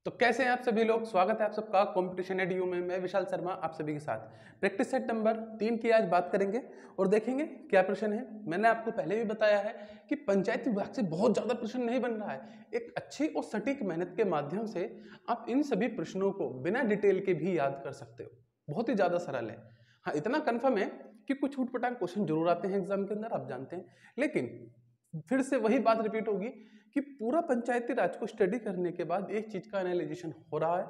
तो कैसे हैं आप सभी लोग। स्वागत है आप सबका कंपटीशन एडयू में। मैं विशाल शर्मा आप सभी के साथ प्रैक्टिस सेट नंबर 3 की आज बात करेंगे और देखेंगे क्या प्रश्न है। मैंने आपको पहले भी बताया है कि पंचायती विभाग से बहुत ज्यादा प्रश्न नहीं बन रहा है। एक अच्छी और सटीक मेहनत के माध्यम से आप इन सभी प्रश्नों को बिना डिटेल के भी याद कर सकते हो। बहुत ही ज्यादा सरल है। हाँ, इतना कन्फर्म है कि कुछ उटपटांग क्वेश्चन जरूर आते हैं एग्जाम के अंदर, आप जानते हैं, लेकिन फिर से वही बात रिपीट होगी कि पूरा पंचायती राज को स्टडी करने के बाद एक चीज का एनालिसिस हो रहा है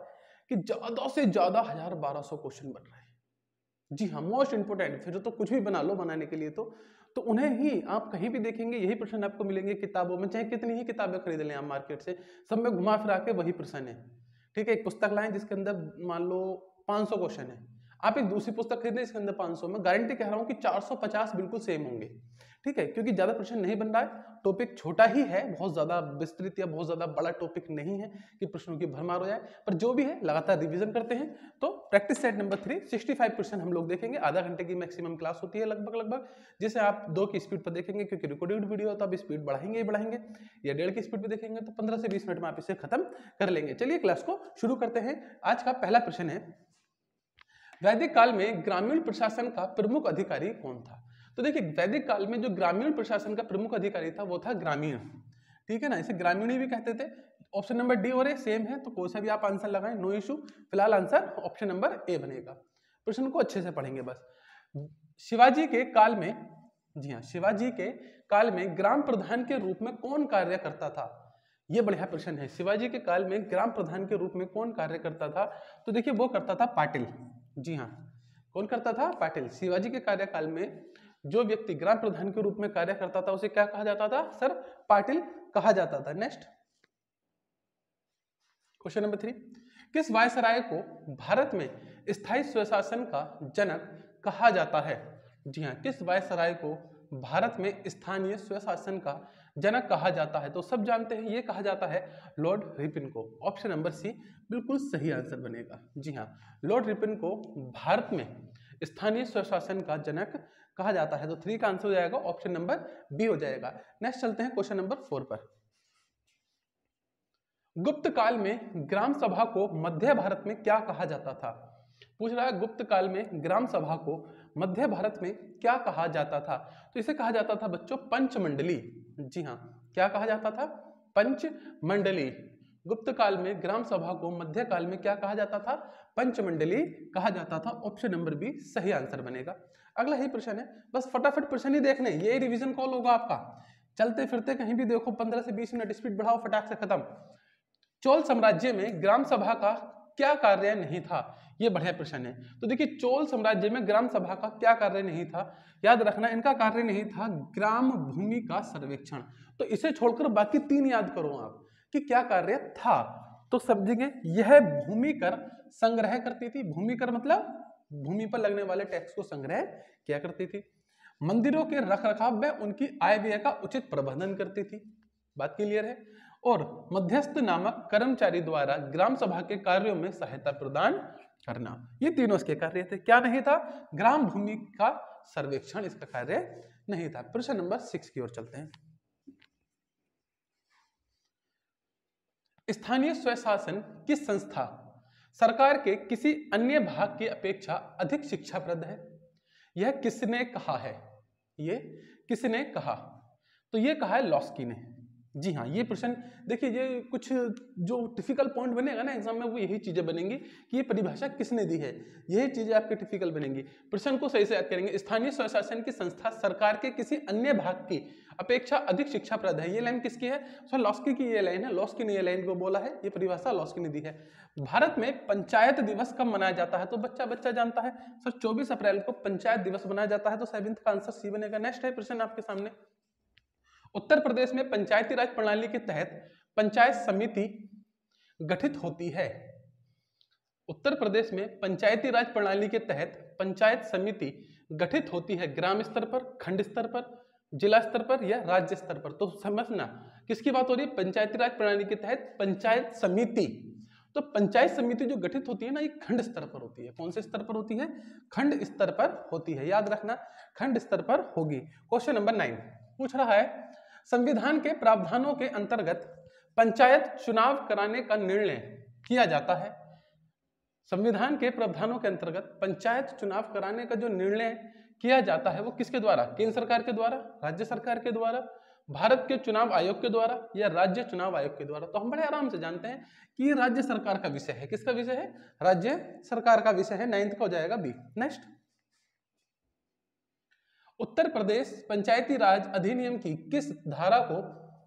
कि ज्यादा से ज्यादा 1000-1200 क्वेश्चन बन रहे हैं। जी हाँ, मोस्ट इंपोर्टेंट। फिर तो कुछ भी बना लो बनाने के लिए तो उन्हें ही आप कहीं भी देखेंगे यही प्रश्न आपको मिलेंगे किताबों में, चाहे कितनी ही किताबें खरीद लें आप मार्केट से, सब में घुमा फिरा के वही प्रश्न है। ठीक है, एक पुस्तक लाएं जिसके अंदर मान लो 500 क्वेश्चन है, आप एक दूसरी पुस्तक खरीदें इसके अंदर 500, में गारंटी कह रहा हूं कि 450 बिल्कुल सेम होंगे। ठीक है, क्योंकि ज्यादा प्रश्न नहीं बन रहा है, टॉपिक छोटा ही है, बहुत ज्यादा विस्तृत या बहुत ज्यादा बड़ा टॉपिक नहीं है कि प्रश्नों की भरमार हो जाए, पर जो भी है लगातार रिवीजन करते हैं। तो प्रैक्टिस सेट नंबर 3 65% हम लोग देखेंगे। आधा घंटे की मैक्सिमम क्लास होती है लगभग, जिसे आप 2 की स्पीड पर देखेंगे क्योंकि रिकॉर्डेड वीडियो, तो आप स्पीड बढ़ाएंगे ही बढ़ाएंगे, या 1.5 की स्पीड पर देखेंगे तो 15 से 20 मिनट में आप इसे खत्म कर लेंगे। चलिए क्लास को शुरू करते हैं। आज का पहला प्रश्न है, वैदिक काल में ग्रामीण प्रशासन का प्रमुख अधिकारी कौन था। तो देखिए, वैदिक काल में जो ग्रामीण प्रशासन का प्रमुख अधिकारी था वो था ग्रामीण। ठीक है ना, इसे ग्रामीणी भी कहते थे। ऑप्शन नंबर डी और ए सेम है, तो कोई सा भी आप आंसर लगाएं, नो इशू। फिलहाल आंसर ऑप्शन नंबर ए बनेगा। प्रश्न को अच्छे से पढ़ेंगे बस। शिवाजी के काल में, जी हाँ, शिवाजी के काल में ग्राम प्रधान के रूप में कौन कार्य करता था। यह बढ़िया प्रश्न है। शिवाजी के काल में ग्राम प्रधान के रूप में कौन कार्य करता था। तो देखिए, वो करता था पाटिल। जी हाँ, कौन करता था, पाटिल। शिवाजी के कार्यकाल में जो व्यक्ति ग्राम प्रधान के रूप में कार्य करता था उसे क्या कहा जाता था, सर, पाटिल कहा जाता था। नेक्स्ट क्वेश्चन नंबर 3, किस वायसराय को भारत में स्थायी स्वशासन का जनक कहा जाता है। जी हाँ, किस वायसराय को भारत में स्थानीय स्वशासन का जनक कहा जाता है। तो सब जानते हैं ये कहा जाता है लॉर्ड रिपन को। ऑप्शन नंबर सी बिल्कुल सही आंसर बनेगा। जी हाँ, लॉर्ड रिपन को भारत में स्थानीय स्वशासन का जनक कहा जाता है। तो 3 का आंसर हो जाएगा ऑप्शन नंबर बी हो जाएगा। नेक्स्ट चलते हैं क्वेश्चन नंबर 4 पर। गुप्त काल में ग्राम सभा को मध्य भारत में क्या कहा जाता था। पूछ रहा है, गुप्त काल में ग्राम सभा को मध्य भारत में क्या कहा जाता था। तो इसे कहा जाता था बच्चों पंचमंडली। जी हाँ, क्या कहा जाता था, पंचमंडली। गुप्त काल में ग्राम सभा को मध्य काल में क्या कहा जाता था, पंचमंडली कहा जाता था। ऑप्शन नंबर बी सही आंसर बनेगा। अगला ही प्रश्न है, बस फटाफट प्रश्न ही देखने, ये रिवीजन कॉल होगा आपका। चलते फिरते कहीं भी देखो, 15 से 20 मिनट स्पीड बढ़ाओ, फटाक से खत्म। चोल साम्राज्य में ग्राम सभा का क्या कार्य नहीं था। यह बढ़िया प्रश्न है। तो देखिए, चोल साम्राज्य में ग्राम सभा का क्या कार्य नहीं था। याद रखना, इनका कार्य नहीं था ग्राम भूमि का सर्वेक्षण। तो इसे छोड़कर बाकी 3 याद करो आप कि क्या कार्य था। तो समझेंगे, यह भूमि कर संग्रह करती थी। भूमि कर मतलब भूमि पर लगने वाले टैक्स को संग्रह किया करती थी। मंदिरों के रखरखाव में उनकी आय व्यय का उचित प्रबंधन करती थी। बात क्लियर है। और मध्यस्थ नामक कर्मचारी द्वारा ग्राम सभा के कार्यों में सहायता प्रदान करना, ये तीनों इसके कार्य थे। क्या नहीं था, ग्राम भूमि का सर्वेक्षण इसका कार्य नहीं था। प्रश्न नंबर 6 की ओर चलते हैं। स्थानीय स्वशासन की संस्था सरकार के किसी अन्य भाग की अपेक्षा अधिक शिक्षाप्रद है। यह किसने कहा है, ये किसने कहा। तो ये कहा है लॉस्की ने। जी हाँ, ये प्रश्न देखिए, ये कुछ जो टिपिकल पॉइंट बनेगा ना एग्जाम में, वो यही चीजें बनेंगी कि ये परिभाषा किसने दी है। यही चीजें आपके टिपिकल बनेंगी। प्रश्न को सही से याद करेंगे। स्थानीय स्वशासन की संस्था सरकार के किसी अन्य भाग की अपेक्षा अधिक शिक्षाप्रद है। ये लाइन किसकी है, सर, लॉस्की की ये लाइन है। लॉस्की ने ये लाइन को बोला है, ये परिभाषा लॉस्की ने दी है। भारत में पंचायत दिवस कब मनाया जाता है। तो बच्चा बच्चा जानता है सर, 24 अप्रैल को पंचायत दिवस मनाया जाता है। तो 7th का आंसर सी बनेगा। नेक्स्ट है प्रश्न आपके सामने, उत्तर प्रदेश में पंचायती राज प्रणाली के तहत पंचायत समिति गठित होती है। उत्तर प्रदेश में पंचायती राज प्रणाली के तहत पंचायत समिति गठित होती है ग्राम स्तर पर, खंड स्तर पर, जिला स्तर पर या राज्य स्तर पर। तो समझना किसकी बात हो रही है, पंचायती राज प्रणाली के तहत पंचायत समिति। तो पंचायत समिति जो गठित होती है ना, ये खंड स्तर पर होती है। कौन से स्तर पर होती है, खंड स्तर पर होती है। याद रखना, खंड स्तर पर होगी। क्वेश्चन नंबर 9 पूछ रहा है, संविधान के प्रावधानों के अंतर्गत पंचायत चुनाव कराने का निर्णय किया जाता है। संविधान के प्रावधानों के अंतर्गत पंचायत चुनाव कराने का जो निर्णय किया जाता है वो किसके द्वारा? केंद्र सरकार के द्वारा, राज्य सरकार के द्वारा, भारत के चुनाव आयोग के द्वारा या राज्य चुनाव आयोग के द्वारा। तो हम बड़े आराम से जानते हैं कि ये राज्य सरकार का विषय है। किसका विषय है? राज्य सरकार का विषय है। 9th का हो जाएगा बी। नेक्स्ट, उत्तर प्रदेश पंचायती राज अधिनियम की किस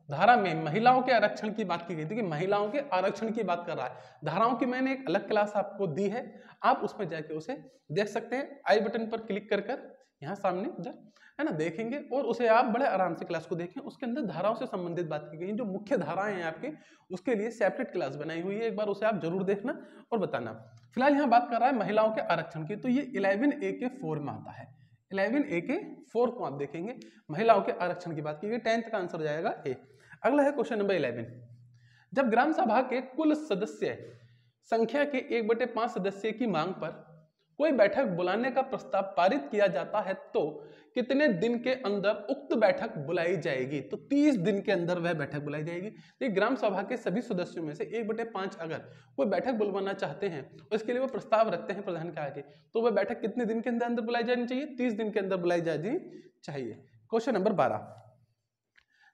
धारा में महिलाओं के आरक्षण की बात की गई थी? कि महिलाओं के आरक्षण की बात कर रहा है। धाराओं की मैंने एक अलग क्लास आपको दी है, आप उसमें जाके उसे देख सकते हैं। आई बटन पर क्लिक कर यहाँ सामने उधर है ना, देखेंगे और उसे आप बड़े आराम से क्लास को देखें। उसके अंदर धाराओं से संबंधित बात की गई है। जो मुख्य धाराएं हैं आपके, उसके लिए सेपरेट क्लास बनाई हुई है, एक बार उसे आप जरूर देखना और बताना। फिलहाल यहाँ बात कर रहा है महिलाओं के आरक्षण की, तो ये 11A के 4 में आता है। 11A के 4 को आप देखेंगे, महिलाओं के आरक्षण की बात की गई। 10th का आंसर हो जाएगा ए। अगला है क्वेश्चन नंबर 11। जब ग्राम सभा के कुल सदस्य संख्या के 1/5 सदस्य की मांग पर कोई बैठक बुलाने का प्रस्ताव पारित किया जाता है तो कितने दिन के अंदर उक्त बैठक बुलाई जाएगी? तो 30 दिन के अंदर वह बैठक बुलाई जाएगी। तो ग्राम सभा के सभी सदस्यों में से 1/5 अगर कोई बैठक बुलवाना चाहते हैं और इसके लिए वो प्रस्ताव रखते हैं प्रधान के आगे, तो वह बैठक कितने दिन के अंदर बुलाई जानी चाहिए? 30 दिन के अंदर बुलाई जानी चाहिए। Question number 12।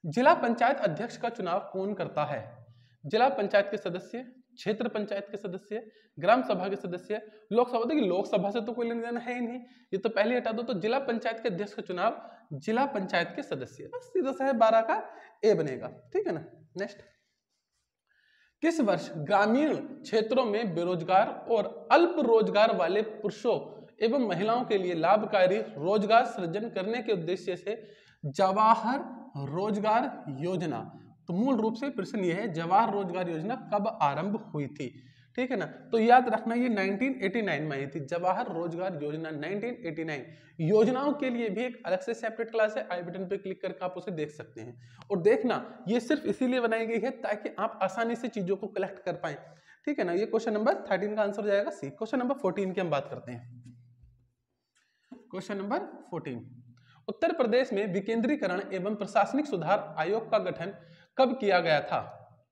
जिला पंचायत अध्यक्ष का चुनाव कौन करता है? जिला पंचायत के सदस्य, क्षेत्र पंचायत के सदस्य, ग्राम सभा के सदस्य, लोकसभा। देखिए लोकसभा से तो कोई लेना देना है ही नहीं, ये तो पहले हटा दो। तो जिला पंचायत के अध्यक्ष का चुनाव जिला पंचायत के सदस्य, बस सीधा सा है 12 का ए बनेगा। ठीक है ना। नेक्स्ट, किस वर्ष ग्रामीण क्षेत्रों में बेरोजगार और अल्प रोजगार वाले पुरुषों एवं महिलाओं के लिए लाभकारी रोजगार सृजन करने के उद्देश्य से जवाहर रोजगार योजना, तो मूल रूप से प्रश्न ये है जवाहर रोजगार योजना कब आरंभ हुई थी? ठीक है ना। तो याद रखना ये 1989 में आई थी जवाहर रोजगार योजना, 1989। योजनाओं के लिए भी एक अलग से सेपरेट क्लास है, आई बटन पे क्लिक करके आप उसे देख सकते हैं। और देखना ये सिर्फ इसीलिए बनाई गई है ताकि आप आसानी से चीजों को कलेक्ट कर पाए। ठीक है ना। ये क्वेश्चन नंबर 13 का आंसर हो जाएगा सी। क्वेश्चन नंबर 14 की हम बात करते हैं। क्वेश्चन नंबर 14, उत्तर प्रदेश में विकेंद्रीकरण एवं प्रशासनिक सुधार आयोग का गठन कब किया गया था?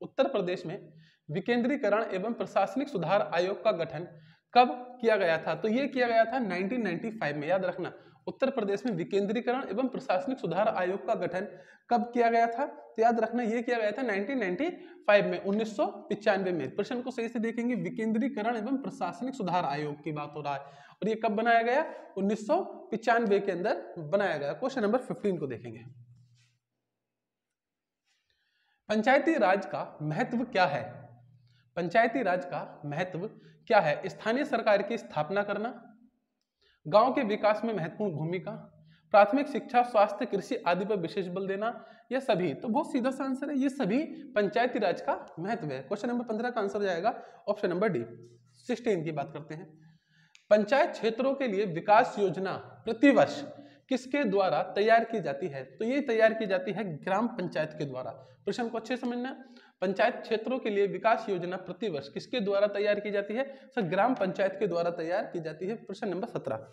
उत्तर प्रदेश में विकेंद्रीकरण एवं प्रशासनिक सुधार आयोग का गठन कब किया गया था? तो ये किया गया था 1995 में। याद रखना, उत्तर प्रदेश में विकेंद्रीकरण एवं प्रशासनिक सुधार आयोग का गठन कब किया गया था? तो याद रखना ये किया गया था 1995 में, 1995 में। प्रश्न को सही से देखेंगे, विकेंद्रीकरण एवं प्रशासनिक सुधार आयोग की बात हो रहा है और ये कब बनाया गया? 1995 के अंदर बनाया गया। क्वेश्चन नंबर 15 को देखेंगे। पंचायती राज का महत्व क्या है? पंचायती राज का महत्व क्या है? स्थानीय सरकार की स्थापना करना, गांव के विकास में महत्वपूर्ण भूमिका, प्राथमिक शिक्षा, स्वास्थ्य, कृषि आदि पर विशेष बल देना, या सभी। तो बहुत सीधा सा आंसर है, ये सभी पंचायती राज का महत्व है। क्वेश्चन नंबर 15 का आंसर हो जाएगा ऑप्शन नंबर डी। 16 की बात करते हैं। पंचायत क्षेत्रों के लिए विकास योजना प्रतिवर्ष किसके द्वारा तैयार की जाती है? तो ये तैयार की जाती है ग्राम पंचायत के द्वारा। प्रश्न को अच्छे समझना, पंचायत क्षेत्रों के लिए विकास योजना प्रतिवर्ष किसके द्वारा तैयार की जाती है? सर ग्राम पंचायत के द्वारा तैयार की जाती है। प्रश्न नंबर 17,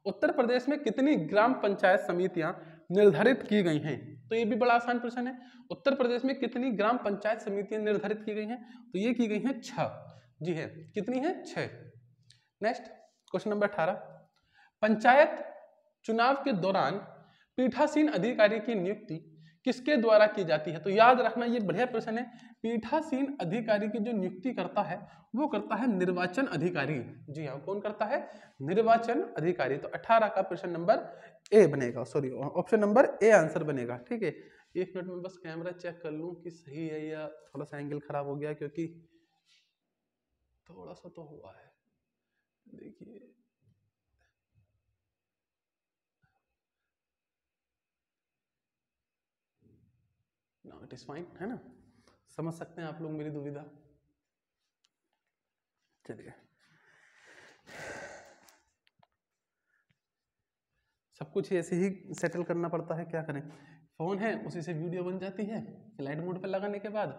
उत्तर प्रदेश में कितनी ग्राम पंचायत समितियां निर्धारित की गई हैं? तो ये भी बड़ा आसान प्रश्न है। उत्तर प्रदेश में कितनी ग्राम पंचायत समितियां निर्धारित की गई हैं? तो ये की गई हैं 6। जी है, कितनी है? 6। नेक्स्ट, क्वेश्चन नंबर 18, पंचायत चुनाव के दौरान पीठासीन अधिकारी की नियुक्ति किसके द्वारा की जाती है? तो याद रखना ये बढ़िया प्रश्न है। पीठासीन अधिकारी की जो नियुक्ति करता है वो करता है निर्वाचन अधिकारी। जी हाँ, कौन करता है? निर्वाचन अधिकारी। तो 18 का प्रश्न नंबर ए बनेगा, sorry option number A answer बनेगा। ठीक है, एक मिनट में बस कैमरा चेक कर लूं कि सही है या थोड़ा सा एंगल खराब हो गया, क्योंकि थोड़ा सा तो हुआ है। देखिए नाउ इट इज फाइन, है ना। समझ सकते हैं आप लोग मेरी दुविधा। चलिए, सब कुछ ऐसे ही सेटल करना पड़ता है, क्या करें। फोन है उसी से वीडियो बन जाती है फ्लाइट मोड पर लगाने के बाद।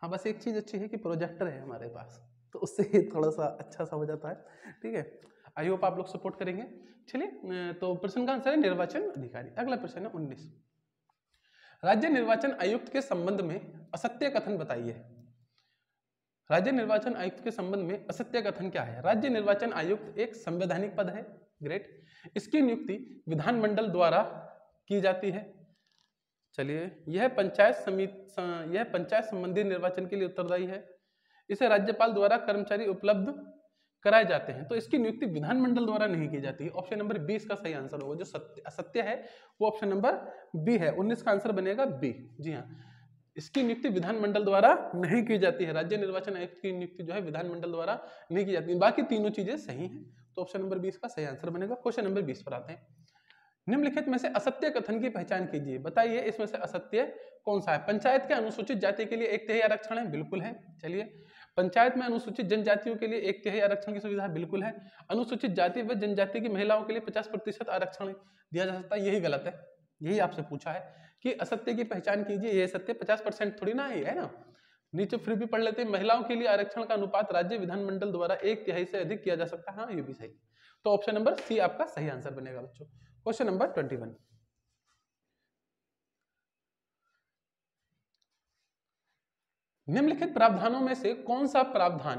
हाँ, बस एक चीज अच्छी है कि प्रोजेक्टर है हमारे पास, तो उससे थोड़ा सा अच्छा सा हो जाता है। ठीक है, आई होप आप लोग सपोर्ट करेंगे। चलिए, तो प्रश्न का आंसर है निर्वाचन अधिकारी। अगला प्रश्न है 19, राज्य निर्वाचन आयुक्त के संबंध में असत्य कथन बताइए। राज्य निर्वाचन आयुक्त के संबंध में असत्य कथन क्या है? राज्य निर्वाचन आयुक्त एक संवैधानिक पद है। ग्रेट। इसकी नियुक्ति विधानमंडल द्वारा की जाती है। चलिए, यह पंचायत संबंधी निर्वाचन के लिए उत्तरदायी है। इसे राज्यपाल द्वारा कर्मचारी उपलब्ध कराए जाते हैं। तो इसकी नियुक्ति विधानमंडल द्वारा नहीं की जाती है। ऑप्शन नंबर बी इसका सही आंसर होगा। जो असत्य है वो ऑप्शन नंबर बी है। 19 का आंसर बनेगा बी। जी हाँ, इसकी नियुक्ति विधानमंडल द्वारा नहीं की जाती है। राज्य निर्वाचन आयुक्त की नियुक्ति जो है विधानमंडल द्वारा नहीं की जाती है। बाकी तीनों चीजें सही हैं, तो ऑप्शन नंबर 20 का सही आंसर बनेगा। क्वेश्चन नंबर 20 पर आते हैं। निम्नलिखित में से असत्य कथन की पहचान कीजिए। बताइए इसमें से असत्य कौन सा है? पंचायत के अनुसूचित जाति के लिए 1/3 आरक्षण है, बिल्कुल है। चलिए, पंचायत में अनुसूचित जनजातियों के लिए 1/3 आरक्षण की सुविधा बिल्कुल है। अनुसूचित जाति व जनजाति की महिलाओं के लिए 50% आरक्षण दिया जा सकता है, यही गलत है। यही आपसे पूछा है कि असत्य की पहचान कीजिए। ये सत्य 50% थोड़ी ना है ना। नीचे फिर भी पढ़ लेते हैं। महिलाओं के लिए आरक्षण का अनुपात राज्य विधानमंडल द्वारा 1/3 से अधिक किया जा सकता है। हाँ, ये भी सही। तो ऑप्शन नंबर सी आपका सही आंसर बनेगा बच्चों। Question number 21। निम्नलिखित प्रावधानों में से कौन सा प्रावधान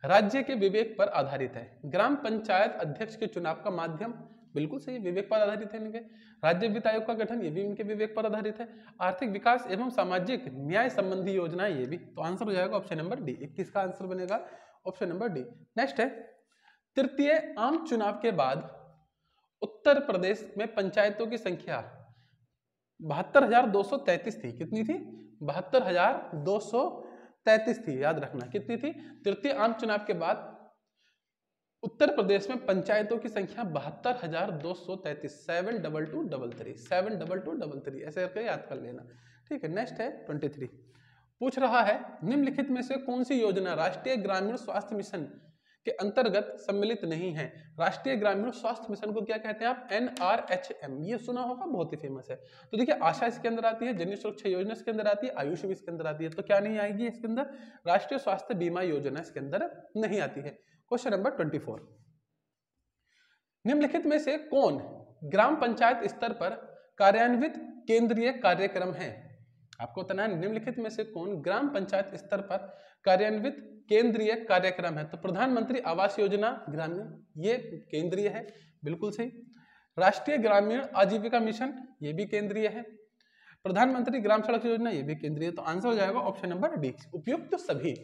राज्य के विवेक पर आधारित है? ग्राम पंचायत अध्यक्ष के चुनाव का माध्यम, बिल्कुल सही, विवेक पर आधारित है इनके। राज्य वित्त आयोग का गठन, ये भी इनके विवेक पर आधारित है। आर्थिक विकास एवं सामाजिक न्याय संबंधी योजना, ये भी। तो आंसर हो जाएगा ऑप्शन नंबर डी। 21 का आंसर बनेगा ऑप्शन नंबर डी। नेक्स्ट है, तृतीय आम चुनाव के बाद उत्तर प्रदेश में पंचायतों की संख्या 72,233 थी। कितनी थी? 72,233 थी। याद रखना कितनी थी? तृतीय आम चुनाव के बाद उत्तर प्रदेश में पंचायतों की संख्या 72,233। 72233 ऐसे करके याद कर लेना। ठीक है। नेक्स्ट है 23। पूछ रहा है, निम्नलिखित में से कौन सी योजना राष्ट्रीय ग्रामीण स्वास्थ्य मिशन के अंतर्गत सम्मिलित नहीं है? राष्ट्रीय ग्रामीण स्वास्थ्य मिशन को क्या कहते हैं आप? NRHM। ये सुना होगा, बहुत ही फेमस है। तो देखिए, आशा इसके अंदर आती है, जननी सुरक्षा योजना इसके अंदर आती है, आयुष भी इसके अंदर आती है। तो क्या नहीं आएगी इसके अंदर? राष्ट्रीय स्वास्थ्य बीमा योजना इसके अंदर नहीं आती है। Question number 24। निम्नलिखित में से कौन ग्राम पंचायत स्तर पर कार्यान्वित केंद्रीय कार्यक्रम है? आपको बताना है निम्नलिखित में से कौन ग्राम पंचायत स्तर पर कार्यान्वित केंद्रीय कार्यक्रम है। तो प्रधानमंत्री आवास योजना ग्रामीण, ये केंद्रीय है, बिल्कुल सही। राष्ट्रीय ग्रामीण आजीविका मिशन, ये भी केंद्रीय है। प्रधानमंत्री ग्राम सड़क योजना, ये भी केंद्रीय। तो आंसर हो जाएगा ऑप्शन नंबर डी, उपयुक्त तो सभी।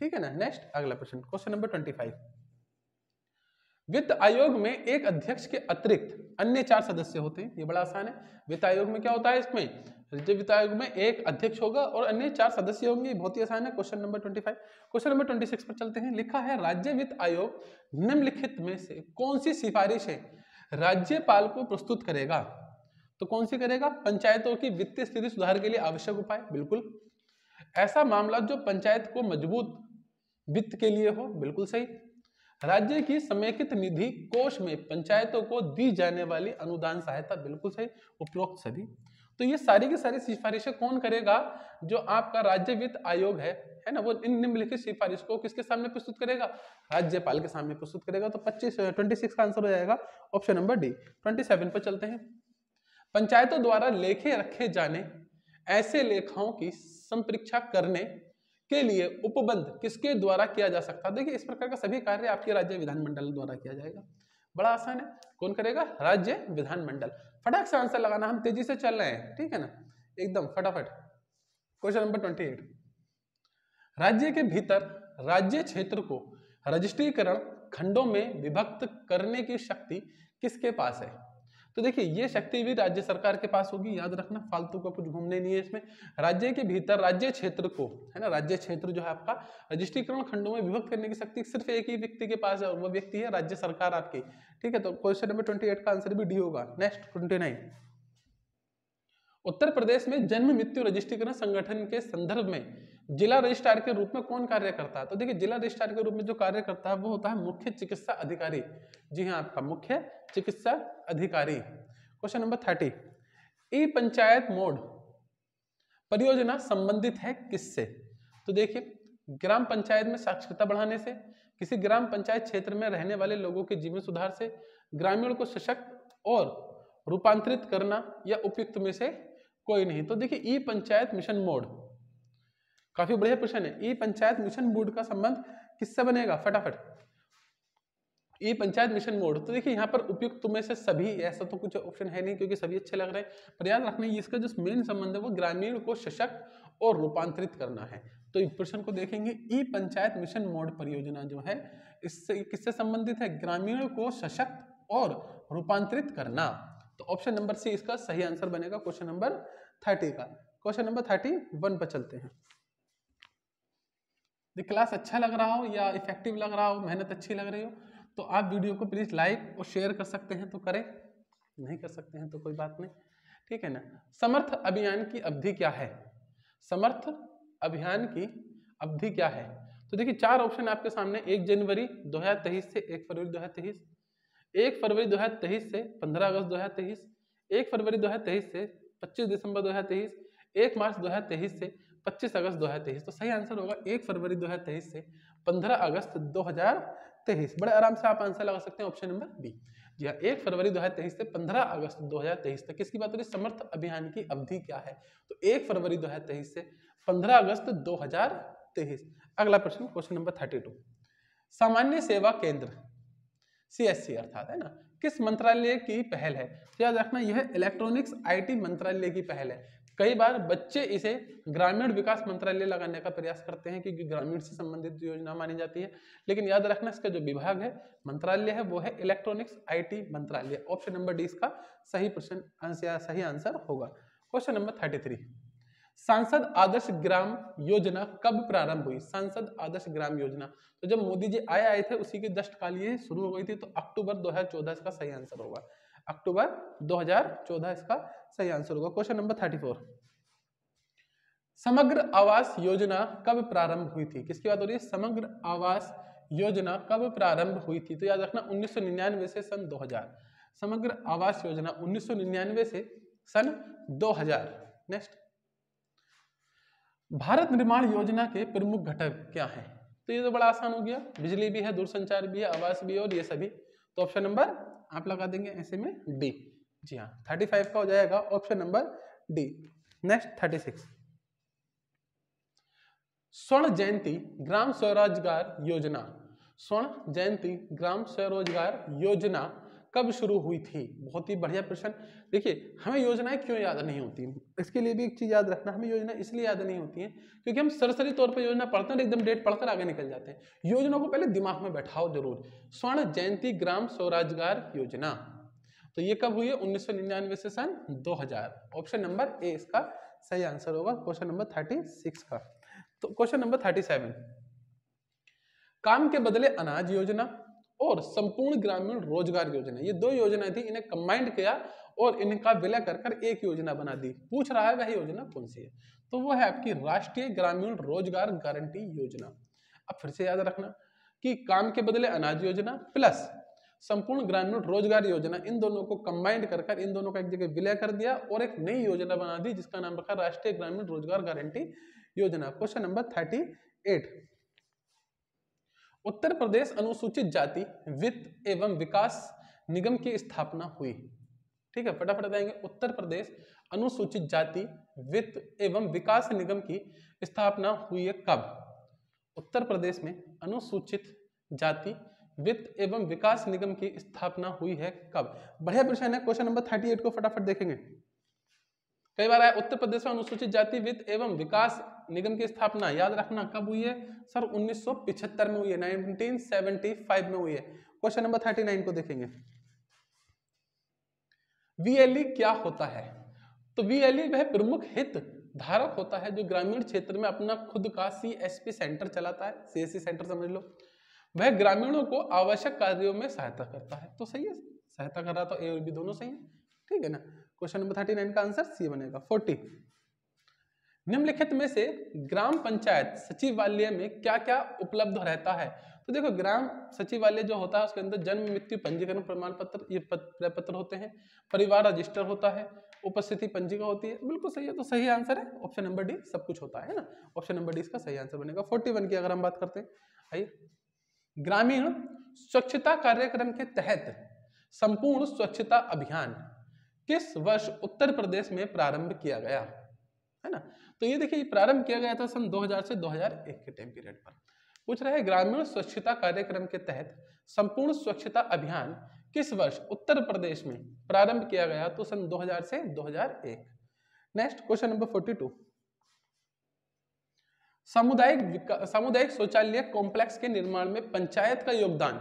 ठीक है ना। नेक्स्ट अगला प्रश्न, क्वेश्चन नंबर 25। वित्त आयोग में एक अध्यक्ष के अतिरिक्त अन्य 4 सदस्य होते हैं। ये बड़ा आसान है। वित्त आयोग में क्या होता है? इसमें राज्य वित्त आयोग में एक अध्यक्ष होगा और अन्य 4 सदस्य होंगे। बहुत ही आसान है। Question number 25। क्वेश्चन नंबर 26 पर चलते हैं। लिखा है, राज्य वित्त आयोग निम्नलिखित में से कौन सी सिफारिशें राज्यपाल को प्रस्तुत करेगा? तो कौन सी करेगा? पंचायतों की वित्तीय स्थिति सुधार के लिए आवश्यक उपाय, बिल्कुल। ऐसा मामला जो पंचायत को मजबूत वित्त के लिए हो, बिल्कुल सही। राज्य की समेकित निधि कोष में पंचायतों को दी जाने वाली अनुदान सहायता, बिल्कुल सही। उपरोक्त सभी। तो ये सारी की सारी सिफारिशें कौन करेगा? जो आपका राज्य वित्त आयोग है ना, वो इन निम्नलिखित सिफारिश को किसके सामने प्रस्तुत करेगा? राज्यपाल के सामने प्रस्तुत करेगा। तो 26 का आंसर हो जाएगा ऑप्शन नंबर डी। 27 पर चलते हैं। पंचायतों द्वारा लेखे रखे जाने ऐसे लेखाओं की संपरीक्षा करने के लिए उपबंध किसके द्वारा किया जा सकता है? देखिए, इस प्रकार का सभी कार्य आपके राज्य विधानमंडल द्वारा किया जाएगा। बड़ा आसान है। कौन करेगा? राज्य विधानमंडल। फटाक से आंसर लगाना, हम तेजी से चल रहे हैं, ठीक है ना, एकदम फटाफट। Question number 28। राज्य के भीतर राज्य क्षेत्र को रजिस्ट्रीकरण खंडों में विभक्त करने की शक्ति किसके पास है? तो देखिए, ये शक्ति भी राज्य सरकार के पास होगी। याद रखना, फालतू का कुछ घूमने नहीं है इसमें। राज्य के भीतर राज्य क्षेत्र को, है ना, राज्य क्षेत्र जो है आपका रजिस्ट्रीकरण खंडों में विभक्त करने की शक्ति सिर्फ एक ही व्यक्ति के पास है, और वो व्यक्ति है राज्य सरकार आपकी। ठीक है। तो क्वेश्चन नंबर 28 का आंसर भी डी होगा। नेक्स्ट 29। उत्तर प्रदेश में जन्म मृत्यु रजिस्ट्रीकरण संगठन के संदर्भ में जिला रजिस्ट्रार के रूप में कौन कार्य करता है? तो देखिए, जिला रजिस्ट्रार के रूप में जो कार्य करता है वो होता है मुख्य चिकित्सा अधिकारी। जी हाँ, आपका मुख्य चिकित्सा अधिकारी। Question number 30। ई पंचायत मोड परियोजना संबंधित है किससे? तो देखिए, ग्राम पंचायत में साक्षरता बढ़ाने से, किसी ग्राम पंचायत क्षेत्र में रहने वाले लोगों के जीवन सुधार से, ग्रामीण को सशक्त और रूपांतरित करना, या उपयुक्त में से कोई नहीं। तो देखिए, ई पंचायत मिशन मोड काफी बढ़िया क्वेश्चन है। ई पंचायत मिशन बोर्ड का संबंध किससे बनेगा, फटाफट। ई पंचायत मिशन मोड, तो देखिए यहाँ पर उपयुक्त में से सभी, ऐसा तो कुछ ऑप्शन है नहीं क्योंकि सभी अच्छे लग रहे हैं, पर याद रखना इसका जो मेन संबंध है वो ग्रामीण को सशक्त और रूपांतरित करना है। तो इस प्रश्न को देखेंगे, ई पंचायत मिशन मोड परियोजना जो है इससे किससे संबंधित है, ग्रामीण को सशक्त और रूपांतरित करना। तो ऑप्शन नंबर सी इसका सही आंसर बनेगा क्वेश्चन नंबर 30 का। क्वेश्चन नंबर 31 पर चलते हैं। क्लास अच्छा लग रहा हो या इफेक्टिव लग रहा हो, मेहनत अच्छी लग रही हो, तो आप वीडियो को प्लीज लाइक और शेयर कर सकते हैं तो करें, नहीं कर सकते हैं तो कोई बात नहीं, ठीक है ना। समर्थ अभियान की अवधि क्या है, समर्थ अभियान की अवधि क्या है। तो देखिए 4 ऑप्शन आपके सामने, 1 जनवरी 2023 से 1 फरवरी 2023, 1 फरवरी 2023 से 15 अगस्त 2023, 1 फरवरी 2023 से 25 दिसंबर 2023, 1 मार्च 2023 से 25 अगस्त 2023। तो सही आंसर होगा 1 फरवरी 2023 से 15 अगस्त 2023। बड़े आराम से आप आंसर लगा सकते हैं ऑप्शन नंबर बी। जी हाँ, 1 फरवरी 2023 से 15 अगस्त 2023 तक किसकी बात हो रही है, समर्थ अभियान की अवधि क्या है। तो 1 फरवरी 2023 से 15 अगस्त 2023। अगला प्रश्न क्वेश्चन नंबर 32, सामान्य सेवा केंद्र CSC अर्थात है ना, किस मंत्रालय की पहल है। तो याद रखना यह इलेक्ट्रॉनिक्स IT मंत्रालय की पहल है। कई बार बच्चे इसे ग्रामीण विकास मंत्रालय लगाने का प्रयास करते हैं क्योंकि ग्रामीण से संबंधित योजना मानी जाती है, लेकिन याद रखना इसका जो विभाग है, मंत्रालय है, वो है इलेक्ट्रॉनिक्स IT मंत्रालय। ऑप्शन नंबर डी इसका सही प्रश्न, सही आंसर होगा। क्वेश्चन नंबर 33, सांसद आदर्श ग्राम योजना कब प्रारंभ हुई, सांसद आदर्श ग्राम योजना। तो जब मोदी जी आए थे उसी के जस्ट काल ये शुरू हो गई थी, तो अक्टूबर 2014 इसका सही आंसर होगा, अक्टूबर 2014 इसका सही आंसर होगा। क्वेश्चन नंबर 34, समग्र आवास योजना कब प्रारंभ हुई थी, किसकी बात हो रही है, समग्र आवास योजना कब प्रारंभ हुई थी। तो याद रखना 1999 से सन 2000, समग्र आवास योजना 1999 से सन 2000। नेक्स्ट, भारत निर्माण योजना के प्रमुख घटक क्या हैं। तो ये तो बड़ा आसान हो गया, बिजली भी है, दूरसंचार भी है, आवास भी है और ये सभी। तो ऑप्शन नंबर आप लगा देंगे ऐसे में डी। जी हाँ, 35 का हो जाएगा ऑप्शन नंबर डी। नेक्स्ट 36, स्वर्ण जयंती ग्राम स्वरोजगार योजना, स्वर्ण जयंती ग्राम स्वरोजगार योजना कब शुरू हुई थी। बहुत ही बढ़िया प्रश्न। देखिए हमें योजनाएं क्यों याद नहीं होती, इसके लिए भी एक चीज याद रखना, हमें योजना इसलिए याद नहीं होती है क्योंकि हम सरसरी तौर पर योजना पढ़ते हैं, एकदम डेट पढ़कर आगे निकल जाते हैं। योजना को पहले दिमाग में बैठाओ जरूर। स्वर्ण जयंती ग्राम स्वरोजगार योजना, तो ये कब हुई है, 1999 से सन 2000। ऑप्शन नंबर ए इसका सही आंसर होगा क्वेश्चन नंबर 36 का। तो क्वेश्चन नंबर 37, काम के बदले अनाज योजना और संपूर्ण ग्रामीण रोजगार योजना, ये 2 योजनाएं थी, इन्हें कंबाइंड किया और इनका विलय कर एक योजना बना दी। पूछ रहा है वह योजना कौन सी है, तो वो है आपकी राष्ट्रीय ग्रामीण रोजगार गारंटी योजना। अब फिर से याद रखना कि काम के बदले अनाज योजना प्लस संपूर्ण ग्रामीण रोजगार योजना, इन दोनों को कंबाइंड कर इन दोनों का एक जगह विलय कर दिया और एक नई योजना बना दी जिसका नाम रखा राष्ट्रीय ग्रामीण रोजगार गारंटी योजना। क्वेश्चन नंबर 38, उत्तर प्रदेश अनुसूचित जाति वित्त एवं विकास निगम की स्थापना हुई। ठीक है, फटाफट बताएंगे, उत्तर प्रदेश अनुसूचित जाति वित्त एवं विकास निगम की स्थापना हुई है कब। उत्तर प्रदेश में अनुसूचित जाति वित्त एवं विकास निगम की स्थापना हुई है कब। बढ़िया प्रश्न है। क्वेश्चन नंबर 38 को फटाफट देखेंगे। कई बार आया उत्तर प्रदेश में अनुसूचित जाति वित्त एवं विकास निगम की स्थापना, याद रखना कब हुई है सर, 1975 में हुई है, 1975 में हुई है। क्वेश्चन नंबर 39 को देखेंगे। VLE क्या होता है, तो VLE वह प्रमुख हित धारक होता है जो ग्रामीण क्षेत्र में अपना खुद का CSP सेंटर चलाता है, CSC सेंटर समझ लो। वह ग्रामीणों को आवश्यक कार्यों में सहायता करता है। तो सही है, सहायता कर रहा तो ए और बी दोनों सही है, ठीक है ना। क्वेश्चन नंबर 39 का आंसर सी बनेगा। 40, निम्नलिखित में से ग्राम पंचायत सचिवालय में क्या क्या उपलब्ध रहता है। तो देखो ग्राम सचिवालय जो होता है उसके अंदर जन्म मृत्यु पंजीकरण प्रमाण पत्र, ये प्रपत्र होते हैं, परिवार रजिस्टर होता है, उपस्थिति पंजिका होती है। बिल्कुल सही है, तो सही आंसर है ऑप्शन नंबर डी, सब कुछ होता है ना। ऑप्शन नंबर डी इसका सही आंसर बनेगा। 41 की अगर हम बात करते हैं, आइए, ग्रामीण स्वच्छता कार्यक्रम के तहत संपूर्ण स्वच्छता अभियान किस वर्ष उत्तर प्रदेश में प्रारंभ किया गया। है ना। तो ये देखिए प्रारंभ किया गया था सन 2000 से 2001 के टाइम पीरियड पर। पूछ रहा है ग्रामीण स्वच्छता कार्यक्रम के तहत संपूर्ण स्वच्छता अभियान किस वर्ष उत्तर प्रदेश में प्रारंभ किया गया, तो सन 2000 से 2001। नेक्स्ट क्वेश्चन नंबर 42, सामुदायिक शौचालय कॉम्प्लेक्स के निर्माण में पंचायत का योगदान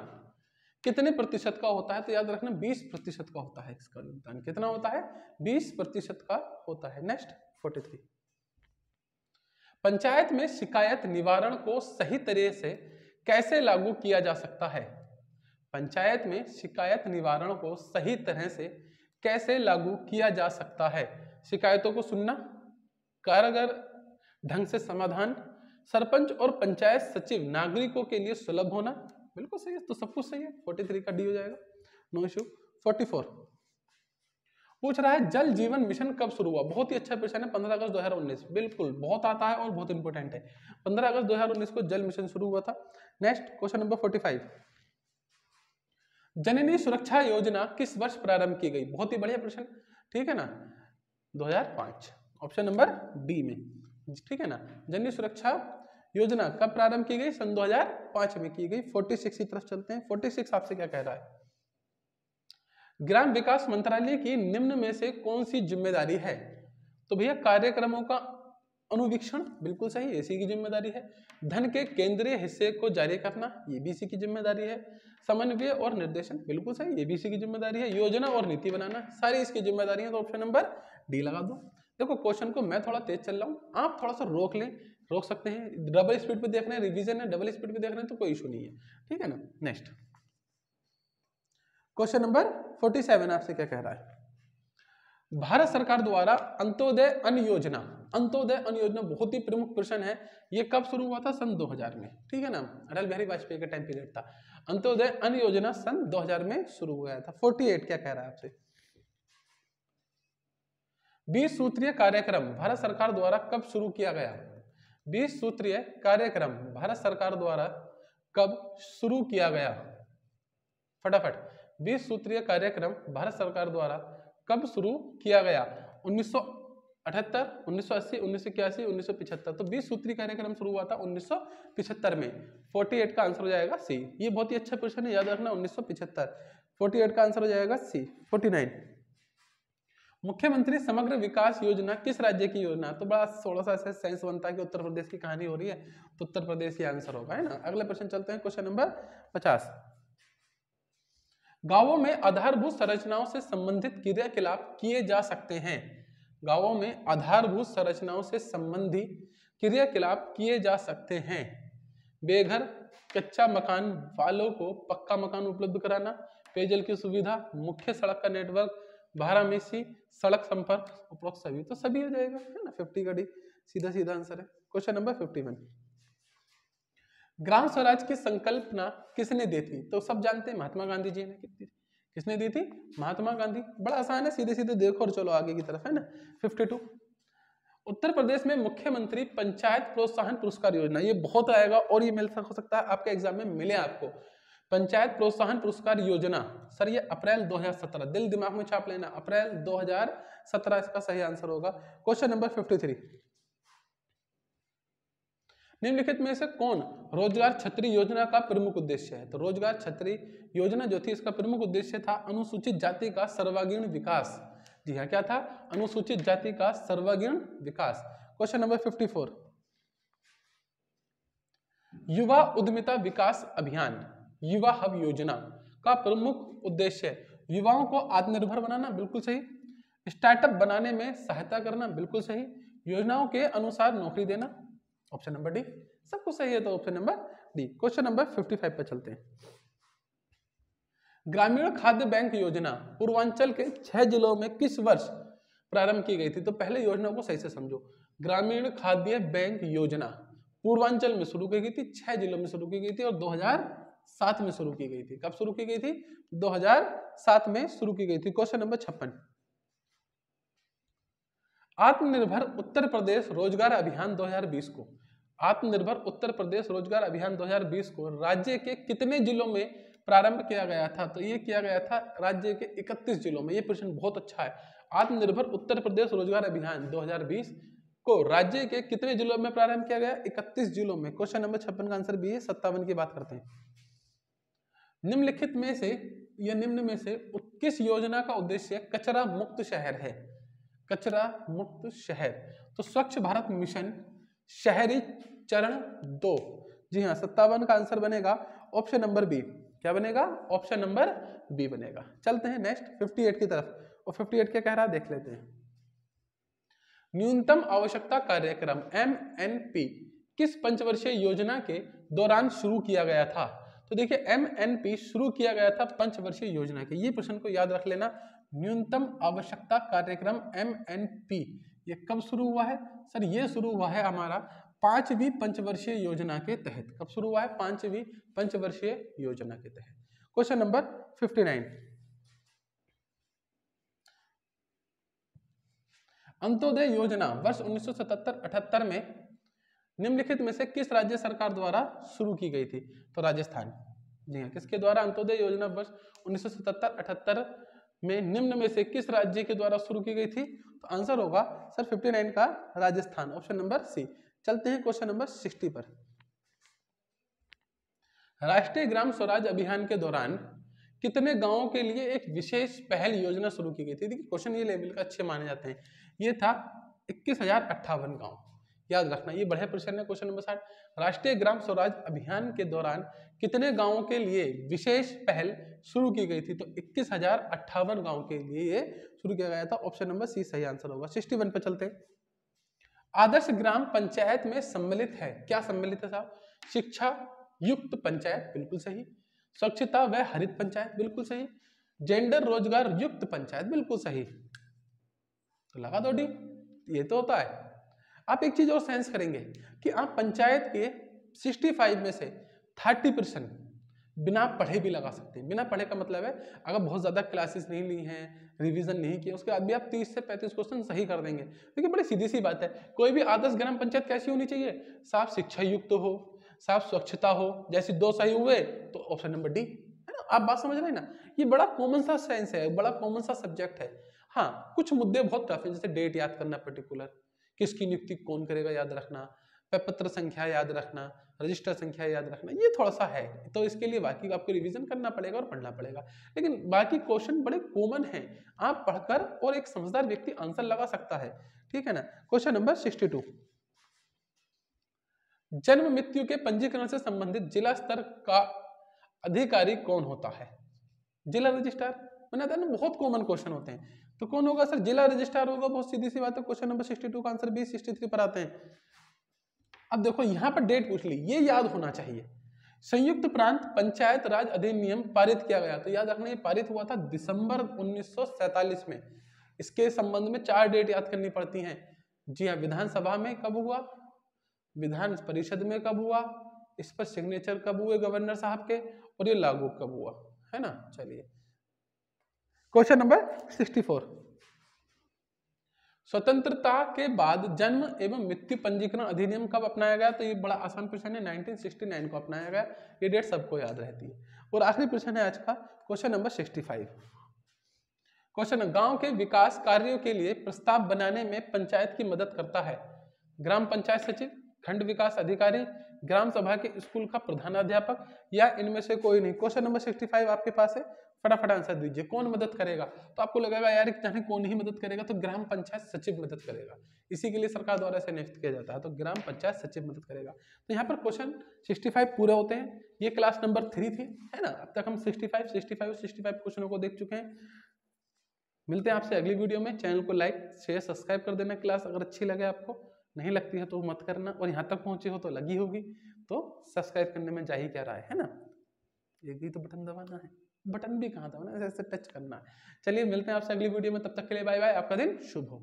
कितने प्रतिशत का होता है, तो याद रखना 20% का होता है। इसका योगदान कितना होता है, 20% का होता है। नेक्स्ट 43, पंचायत में शिकायत निवारण को सही तरह से कैसे लागू किया जा सकता है, पंचायत में शिकायत निवारण को सही तरह से कैसे लागू किया जा सकता है, शिकायतों को सुनना, कारगर ढंग से समाधान, सरपंच और पंचायत सचिव नागरिकों के लिए सुलभ होना, बिल्कुल सही है, तो सब कुछ सही है। 43 का डी हो जाएगा, नो इशू। 44 पूछ रहा है जल जीवन मिशन कब शुरू हुआ, बहुत ही अच्छा प्रश्न है। 15 अगस्त 2019, बिल्कुल बहुत आता है और बहुत इंपॉर्टेंट है। 15 अगस्त 2019 को जल मिशन शुरू हुआ था। नेक्स्ट क्वेश्चन नंबर 45, जननी सुरक्षा योजना किस वर्ष प्रारंभ की गई, बहुत ही बढ़िया प्रश्न, ठीक है ना, 2005, ऑप्शन नंबर डी में, ठीक है ना। जननी सुरक्षा योजना कब प्रारंभ की गई, सन 2005 में की गई। 46 की तरफ चलते हैं। 46 आपसे क्या कह रहा है, ग्राम विकास मंत्रालय की निम्न में से कौन सी जिम्मेदारी है, तो भैया कार्यक्रमों का अनुवीक्षण, बिल्कुल सही, इसी की जिम्मेदारी है। धन के केंद्रीय हिस्से को जारी करना, ये भी इसी की जिम्मेदारी है। समन्वय और निर्देशन, बिल्कुल सही, ये भी इसी की जिम्मेदारी है। योजना और नीति बनाना, सारी इसकी जिम्मेदारी है, तो ऑप्शन नंबर डी लगा दो। देखो क्वेश्चन को मैं थोड़ा तेज चल रहा हूँ, आप थोड़ा सा रोक सकते हैं। डबल स्पीड पे देख रहे हैं, रिवीजन है, डबल स्पीड पे देख रहे हैं तो कोई इशू नहीं है, ठीक है ना। नेक्स्ट क्वेश्चन नंबर 47 आपसे क्या कह रहा है, भारत सरकार द्वारा अंत्योदय अन्न योजना, अंत्योदय अन्न योजना बहुत ही प्रमुख प्रश्न है। ये कब शुरू हुआ था, सन 2000 में, ठीक है ना, अटल बिहारी वाजपेयी का टाइम पीरियड था। अंत्योदय अन्न योजना सन 2000 में शुरू हुआ था। 48 क्या कह रहा है आपसे, 20 सूत्रीय कार्यक्रम भारत सरकार द्वारा कब शुरू किया गया, 20 सूत्रीय कार्यक्रम भारत सरकार द्वारा कब शुरू किया गया, फटाफट, 20 सूत्रीय कार्यक्रम भारत सरकार द्वारा कब शुरू किया गया, 1978, 1980, 1981, 1975, तो 20 सूत्री कार्यक्रम शुरू हुआ था 1975 में। 48 का आंसर हो जाएगा सी, ये बहुत ही अच्छा क्वेश्चन है, याद रखना 1975, 48 का आंसर हो जाएगा सी। 49, मुख्यमंत्री समग्र विकास योजना किस राज्य की योजना, तो बड़ा थोड़ा सा ऐसा सेंस बनता है कि उत्तर प्रदेश की कहानी हो रही है, तो उत्तर प्रदेश ही आंसर होगा, है ना। अगले प्रश्न चलते हैं, क्वेश्चन नंबर 50, गांवों में आधारभूत संरचनाओं से संबंधित क्रियाकलाप किए जा सकते हैं, गांवों में आधारभूत संरचनाओं से संबंधित क्रियाकलाप किए जा सकते हैं, बेघर कच्चा मकान वालों को पक्का मकान उपलब्ध कराना, पेयजल की सुविधा, मुख्य सड़क का नेटवर्क, बारहमेशी सड़क संपर्क, उपरोक्त सभी, तो सभी हो जाएगा, है ना। 50 का डी सीधा सीधा आंसर है। क्वेश्चन नंबर 51, ग्राम स्वराज की संकल्पना किसने दी थी, तो सब जानते हैं महात्मा गांधी जी ने। किसने दी थी, महात्मा गांधी, बड़ा आसान है, सीधे सीधे देखो और चलो आगे की तरफ, है ना। 52, उत्तर प्रदेश में मुख्यमंत्री पंचायत प्रोत्साहन पुरस्कार योजना, ये बहुत आएगा और ये मिल सकता है आपके एग्जाम में मिले आपको। पंचायत प्रोत्साहन पुरस्कार योजना, सर ये अप्रैल 2017, दिल दिमाग में छाप लेना, अप्रैल 2017 इसका सही आंसर होगा। क्वेश्चन नंबर 53, निम्नलिखित में से कौन रोजगार छतरी योजना का प्रमुख उद्देश्य है, तो रोजगार छतरी योजना जो थी इसका प्रमुख उद्देश्य था अनुसूचित जाति का सर्वांगीण विकास। जी हाँ, क्या था, अनुसूचित जाति का सर्वांगीण विकास। क्वेश्चन नंबर 54, युवा उद्यमिता विकास अभियान युवा हब योजना का प्रमुख उद्देश्य युवाओं को आत्मनिर्भर बनाना, बिल्कुल सही, स्टार्टअप बनाने में सहायता करना, बिल्कुल सही, योजनाओं के अनुसार नौकरी देना, ऑप्शन नंबर डी, सब कुछ सही है, तो option number D. Question number 55 पर चलते हैं, ग्रामीण खाद्य बैंक योजना पूर्वांचल के 6 जिलों में किस वर्ष प्रारंभ की गई थी, तो पहले योजना को सही से समझो। ग्रामीण खाद्य बैंक योजना पूर्वांचल में शुरू की गई थी, 6 जिलों में शुरू की गई थी और 2007 में शुरू की गई थी। कब शुरू की गई थी, 2007 में शुरू की गई थी। क्वेश्चन नंबर 56, आत्मनिर्भर उत्तर प्रदेश रोजगार अभियान 2020 को, आत्मनिर्भर उत्तर प्रदेश रोजगार अभियान 2020 को राज्य के कितने जिलों में प्रारंभ किया गया था, तो ये किया गया था राज्य के 31 जिलों में। ये प्रश्न बहुत अच्छा है, आत्मनिर्भर उत्तर प्रदेश रोजगार अभियान 2020 को राज्य के कितने जिलों में प्रारंभ किया गया? 31 जिलों में। क्वेश्चन नंबर 56 का आंसर बी है। 57 की बात करते हैं। निम्नलिखित में से या निम्न में से किस योजना का उद्देश्य कचरा मुक्त शहर है? कचरा मुक्त शहर, तो स्वच्छ भारत मिशन शहरी चरण 2। जी हाँ, 57 का आंसर बनेगा ऑप्शन नंबर बी। क्या बनेगा? ऑप्शन नंबर बी बनेगा। चलते हैं नेक्स्ट 58 की तरफ, और 58 क्या कह रहा है देख लेते हैं। न्यूनतम आवश्यकता कार्यक्रम MNP किस पंचवर्षीय योजना के दौरान शुरू किया गया था? तो देखिए MNP शुरू किया गया था पंचवर्षीय योजना के। ये प्रश्न को याद रख लेना। न्यूनतम आवश्यकता कार्यक्रम MNP ये कब शुरू हुआ है? सर ये शुरू हुआ है हमारा 5वीं पंचवर्षीय योजना के तहत। कब शुरू हुआ है? 5वीं पंचवर्षीय योजना के तहत। Question number 59। अंत्योदय योजना वर्ष 1977-78 में निम्नलिखित में से किस राज्य सरकार द्वारा शुरू की गई थी? तो राजस्थान। जी हाँ, किसके द्वारा अंत्योदय योजना वर्ष 1977-78 में निम्न में से किस राज्य के द्वारा शुरू की गई थी? तो आंसर होगा सर 59 का राजस्थान, ऑप्शन नंबर सी। चलते हैं क्वेश्चन नंबर 60 पर। राष्ट्रीय ग्राम स्वराज अभियान के दौरान कितने गांवों के लिए एक विशेष पहल योजना शुरू की गई थी? देखिए क्वेश्चन ये लेवल का अच्छे माने जाते हैं। ये था 21,058 गांव। याद रखना, ये बढ़िया प्रश्न है। क्वेश्चन नंबर 60, राष्ट्रीय ग्राम स्वराज अभियान के दौरान कितने गांवों के लिए विशेष पहल शुरू की गई थी? तो 21,058 गांव के लिए ये शुरू किया गया था। ऑप्शन नंबर सी सही आंसर होगा। 61 पे चलते हैं। आदर्श ग्राम पंचायत में सम्मिलित है, क्या सम्मिलित है साहब? शिक्षा युक्त पंचायत, बिल्कुल सही। स्वच्छता व हरित पंचायत, बिल्कुल सही। जेंडर रोजगार युक्त पंचायत, बिल्कुल सही। तो लगा दो डी, ये तो होता है। आप एक चीज और सेंस करेंगे कि आप पंचायत के 65 में से 30% बिना पढ़े भी लगा सकते हैं। बिना पढ़े का मतलब है अगर बहुत ज्यादा क्लासेस नहीं ली हैं, रिवीजन नहीं किया, उसके बाद भी आप 30 से 35 क्वेश्चन सही कर देंगे। देखिए बड़ी सीधी सी बात है। कोई भी आदर्श ग्राम पंचायत कैसी होनी चाहिए? साफ शिक्षा युक्त हो, साफ स्वच्छता हो। जैसे 2 सही हुए तो ऑप्शन नंबर डी, है ना? आप बात समझ रहे हैं ना? ये बड़ा कॉमन सा साइंस है, बड़ा कॉमन सा सब्जेक्ट है। हाँ, कुछ मुद्दे बहुत टफ है, जैसे डेट याद करना, पर्टिकुलर किसकी नियुक्ति कौन करेगा याद रखना, प्रपत्र संख्या याद रखना, रजिस्टर संख्या याद रखना, ये थोड़ा सा है। तो इसके लिए बाकी आपको रिवीजन करना पड़ेगा और पढ़ना पड़ेगा। लेकिन बाकी क्वेश्चन बड़े कॉमन हैं, आप पढ़कर और एक समझदार व्यक्ति आंसर लगा सकता है। ठीक है ना? Question number 62। जन्म मृत्यु के पंजीकरण से संबंधित जिला स्तर का अधिकारी कौन होता है? जिला रजिस्ट्रार। मैंने बताया ना, बहुत कॉमन क्वेश्चन होते हैं। तो कौन होगा सर? जिला रजिस्ट्रार होगा। बहुत सीधी सी बात है। क्वेश्चन नंबर 62 का आंसर बी। 63 पर आते हैं। अब देखो यहां पर डेट पूछ ली, ये याद होना चाहिए। संयुक्त प्रांत पंचायत राज अधिनियम पारित किया गया, तो याद रखना ये पारित हुआ था दिसंबर 1947 में। इसके संबंध में 4 डेट याद करनी पड़ती हैं। जी हाँ, विधानसभा में कब हुआ, विधान परिषद में कब हुआ, इस पर सिग्नेचर कब हुए गवर्नर साहब के, और ये लागू कब हुआ, है ना? चलिए क्वेश्चन नंबर 64। स्वतंत्रता के बाद जन्म एवं मृत्यु पंजीकरण अधिनियम कब अपनाया गया? तो ये बड़ा आसान प्रश्न है। 1969 को अपनाया गया। ये डेट सबको याद रहती है। और आखिरी प्रश्न है आज का, क्वेश्चन नंबर 65। क्वेश्चन, गांव के विकास कार्यों के लिए प्रस्ताव बनाने में पंचायत की मदद करता है ग्राम पंचायत सचिव, खंड विकास अधिकारी, ग्राम सभा के स्कूल का प्रधानाध्यापक, या इनमें से कोई नहीं। क्वेश्चन नंबर 65 आपके पास है, फटाफट आंसर दीजिए। कौन मदद करेगा? तो आपको लगेगा यार जाने कौन ही मदद करेगा, तो ग्राम पंचायत सचिव मदद करेगा। इसी के लिए सरकार द्वारा इसे नियुक्त किया जाता है। तो ग्राम पंचायत सचिव मदद करेगा। तो यहाँ पर क्वेश्चन 65 पूरे होते हैं। ये क्लास नंबर 3 थी, है ना? अब तक हम 65 क्वेश्चनों को देख चुके हैं। मिलते हैं आपसे अगली वीडियो में। चैनल को लाइक शेयर सब्सक्राइब कर देना। क्लास अगर अच्छी लगे आपको, नहीं लगती है तो मत करना, और यहाँ तक पहुंचे हो तो लगी होगी तो सब्सक्राइब करने में जा ही क्या रहा है ना? एक ही तो बटन दबाना है, बटन भी कहाँ दबाना है, ऐसे टच करना है। चलिए मिलते हैं आपसे अगली वीडियो में, तब तक के लिए बाय बाय। आपका दिन शुभ हो।